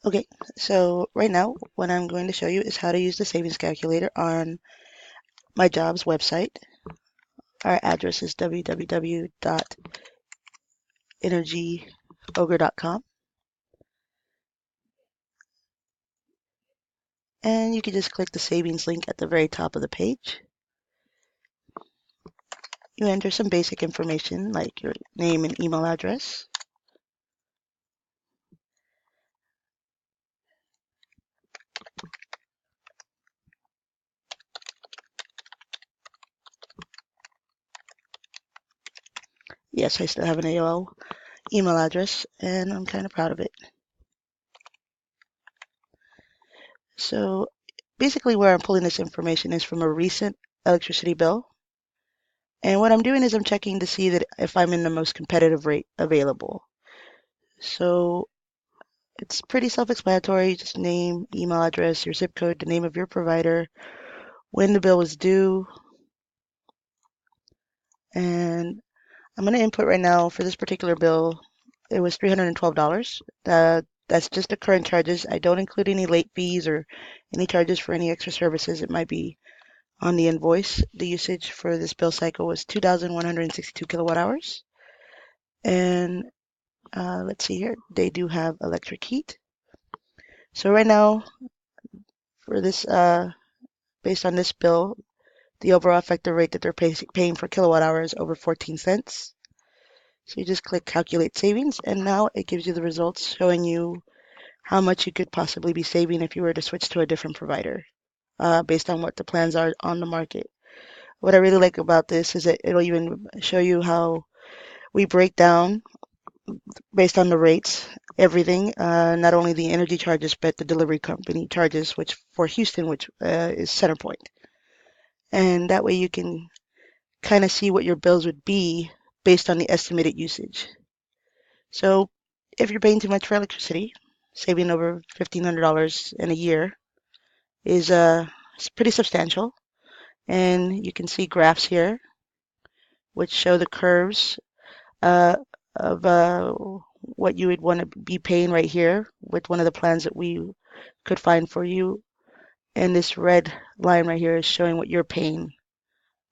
Okay, so right now what I'm going to show you is how to use the savings calculator on my job's website. Our address is www.energyogre.com, and you can just click the savings link at the very top of the page. You enter some basic information like your name and email address. Yes, I still have an AOL email address, and I'm kind of proud of it. So basically where I'm pulling this information is from a recent electricity bill. And what I'm doing is I'm checking to see that if I'm in the most competitive rate available. So it's pretty self-explanatory, just name, email address, your zip code, the name of your provider, when the bill was due, and I'm going to input right now for this particular bill, it was $312. That's just the current charges. I don't include any late fees or any charges for any extra services it might be on the invoice. The usage for this bill cycle was 2,162 kilowatt hours. And let's see here, they do have electric heat. So right now, for this, based on this bill, the overall effective rate that they're paying for kilowatt hours is over 14 cents. So you just click calculate savings, and now it gives you the results showing you how much you could possibly be saving if you were to switch to a different provider, based on what the plans are on the market. What I really like about this is that it'll even show you how we break down based on the rates, everything, not only the energy charges, but the delivery company charges, which for Houston, which is CenterPoint. And that way you can kind of see what your bills would be based on the estimated usage. So if you're paying too much for electricity, saving over $1,500 in a year is pretty substantial. And you can see graphs here which show the curves uh, of what you would want to be paying right here with one of the plans that we could find for you. And this red line right here is showing what you're paying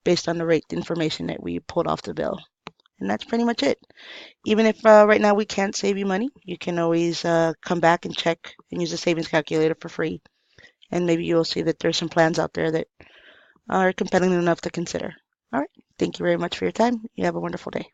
based on the rate information that we pulled off the bill. And that's pretty much it. Even if right now we can't save you money, you can always come back and check and use the savings calculator for free. And maybe you'll see that there's some plans out there that are compelling enough to consider. All right. Thank you very much for your time. You have a wonderful day.